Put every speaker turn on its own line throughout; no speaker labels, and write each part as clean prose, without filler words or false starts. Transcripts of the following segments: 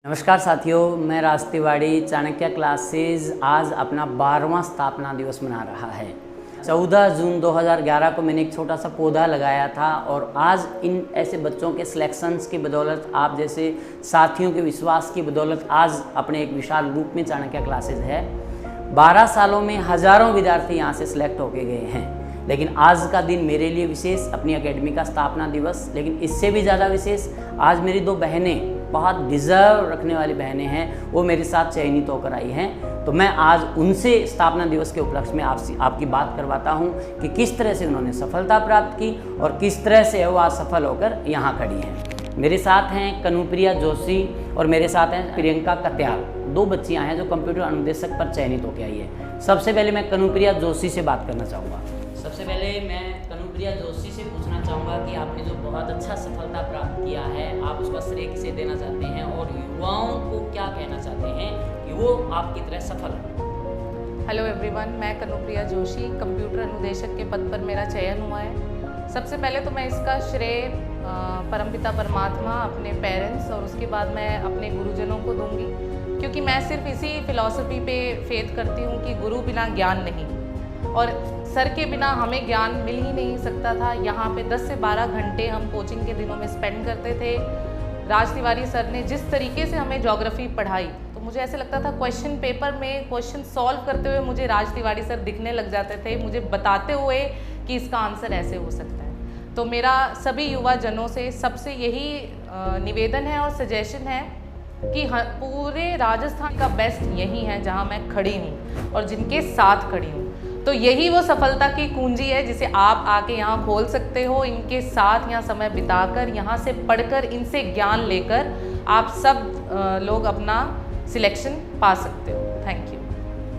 नमस्कार साथियों, मैं राज तिवारी। चाणक्य क्लासेस आज अपना 12वां स्थापना दिवस मना रहा है। 14 जून 2011 को मैंने एक छोटा सा पौधा लगाया था और आज इन ऐसे बच्चों के सिलेक्शंस की बदौलत, आप जैसे साथियों के विश्वास की बदौलत आज अपने एक विशाल रूप में चाणक्य क्लासेस है। 12 सालों में हज़ारों विद्यार्थी यहाँ से सिलेक्ट होके गए हैं, लेकिन आज का दिन मेरे लिए विशेष, अपनी एकेडमी का स्थापना दिवस। लेकिन इससे भी ज़्यादा विशेष, आज मेरी दो बहनें, बहुत डिज़र्व रखने वाली बहनें हैं, वो मेरे साथ चयनित होकर आई हैं। तो मैं आज उनसे स्थापना दिवस के उपलक्ष्य में आपकी बात करवाता हूँ कि किस तरह से उन्होंने सफलता प्राप्त की और किस तरह से वो आज सफल होकर यहाँ खड़ी हैं। मेरे साथ हैं कनुप्रिया जोशी और मेरे साथ हैं प्रियंका कत्याल। दो बच्चियाँ हैं जो कंप्यूटर अनुदेशक पर चयनित होकर आई है। सबसे पहले मैं कनुप्रिया जोशी से बात करना चाहूँगा। सबसे पहले मैं कनुप्रिया जोशी से पूछना चाहूँगा कि आपने जो बहुत अच्छा सफलता प्राप्त किया है, आप उसका श्रेय किसे देना चाहते हैं और युवाओं को क्या कहना चाहते हैं कि वो आपकी तरह सफल हो?
हेलो एवरीवन, मैं कनुप्रिया जोशी, कंप्यूटर अनुदेशक के पद पर मेरा चयन हुआ है। सबसे पहले तो मैं इसका श्रेय परमपिता परमात्मा, अपने पेरेंट्स और उसके बाद मैं अपने गुरुजनों को दूंगी, क्योंकि मैं सिर्फ इसी फिलॉसफी पे फेथ करती हूँ कि गुरु बिना ज्ञान नहीं, और सर के बिना हमें ज्ञान मिल ही नहीं सकता था। यहाँ पे 10 से 12 घंटे हम कोचिंग के दिनों में स्पेंड करते थे। राज तिवारी सर ने जिस तरीके से हमें ज्योग्राफी पढ़ाई, तो मुझे ऐसे लगता था क्वेश्चन पेपर में क्वेश्चन सॉल्व करते हुए मुझे राज तिवारी सर दिखने लग जाते थे, मुझे बताते हुए कि इसका आंसर ऐसे हो सकता है। तो मेरा सभी युवा जनों से सबसे यही निवेदन है और सजेशन है कि पूरे राजस्थान का बेस्ट यही है जहाँ मैं खड़ी हूँ और जिनके साथ खड़ी हूँ। तो यही वो सफलता की कुंजी है जिसे आप आके यहाँ खोल सकते हो। इनके साथ यहाँ समय बिताकर, यहाँ से पढ़कर, इनसे ज्ञान लेकर आप सब लोग अपना सिलेक्शन पा सकते हो। Thank you.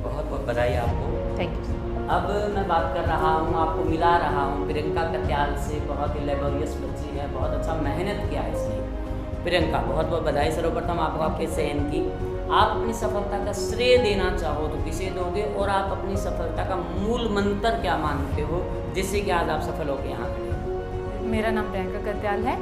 बहुत बहुत बधाई आपको।
Thank you.
अब मैं बात कर रहा हूँ, आपको मिला रहा हूँ प्रियंका कत्याल से। बहुत ही लेबोरियस बच्ची है, बहुत अच्छा मेहनत किया है इसने। प्रियंका, बहुत बहुत बधाई सर्वप्रथम आपको आपके चयन की। आप अपनी सफलता का श्रेय देना चाहो तो किसे दोगे और आप अपनी सफलता का मूल मंत्र क्या मानते हो जिससे कि आज आप सफल होकर यहाँ खड़े हो?
मेरा नाम प्रियंका कत्याल है।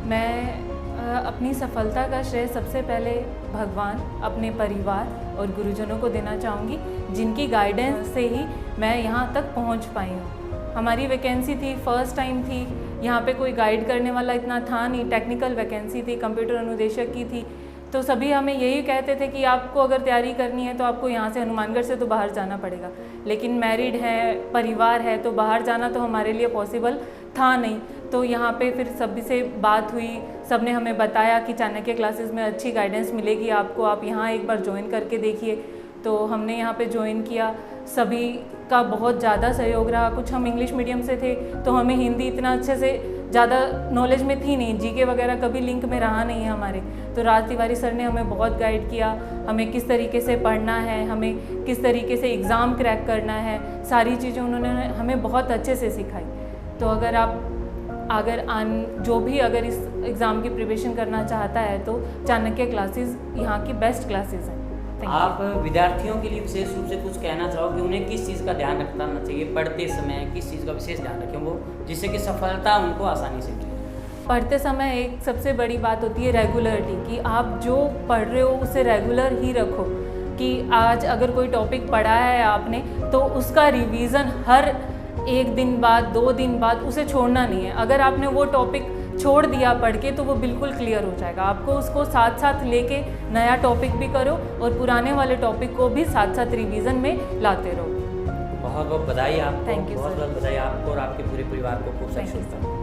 मैं अपनी सफलता का श्रेय सबसे पहले भगवान, अपने परिवार और गुरुजनों को देना चाहूँगी, जिनकी गाइडेंस से ही मैं यहाँ तक पहुँच पाई हूँ। हमारी वैकेंसी थी, फर्स्ट टाइम थी, यहाँ पे कोई गाइड करने वाला इतना था नहीं। टेक्निकल वैकेंसी थी, कंप्यूटर अनुदेशक की थी। तो सभी हमें यही कहते थे कि आपको अगर तैयारी करनी है तो आपको यहाँ से, हनुमानगढ़ से तो बाहर जाना पड़ेगा। लेकिन मैरिड है, परिवार है, तो बाहर जाना तो हमारे लिए पॉसिबल था नहीं। तो यहाँ पे फिर सभी से बात हुई, सब ने हमें बताया कि चाणक्य क्लासेस में अच्छी गाइडेंस मिलेगी आपको, आप यहाँ एक बार ज्वाइन करके देखिए। तो हमने यहाँ पे ज्वाइन किया। सभी का बहुत ज़्यादा सहयोग रहा। कुछ हम इंग्लिश मीडियम से थे तो हमें हिंदी इतना अच्छे से ज़्यादा नॉलेज में थी नहीं, जीके वगैरह कभी लिंक में रहा नहीं है हमारे। तो राज तिवारी सर ने हमें बहुत गाइड किया, हमें किस तरीके से पढ़ना है, हमें किस तरीके से एग्ज़ाम क्रैक करना है, सारी चीज़ें उन्होंने हमें बहुत अच्छे से सिखाई। तो जो भी अगर इस एग्ज़ाम की प्रिपरेशन करना चाहता है तो चाणक्य क्लासेस यहाँ की बेस्ट क्लासेस हैं।
आप विद्यार्थियों के लिए विशेष रूप से कुछ कहना चाहो कि उन्हें किस चीज़ का ध्यान रखना चाहिए पढ़ते समय, किस चीज़ का विशेष ध्यान रखें वो, जिससे कि सफलता उनको आसानी से मिले?
पढ़ते समय एक सबसे बड़ी बात होती है रेगुलरिटी, कि आप जो पढ़ रहे हो उसे रेगुलर ही रखो। कि आज अगर कोई टॉपिक पढ़ा है आपने तो उसका रिवीजन हर 1 दिन बाद, 2 दिन बाद उसे छोड़ना नहीं है। अगर आपने वो टॉपिक छोड़ दिया पढ़ के तो वो बिल्कुल क्लियर हो जाएगा। आपको उसको साथ साथ लेके नया टॉपिक भी करो और पुराने वाले टॉपिक को भी साथ साथ रिवीजन में लाते रहो।
बहुत बहुत बधाई आपको।
Thank you.
बहुत बहुत बधाई आपको और आपके पूरे परिवार को। खूब सारी शुभकामनाएं।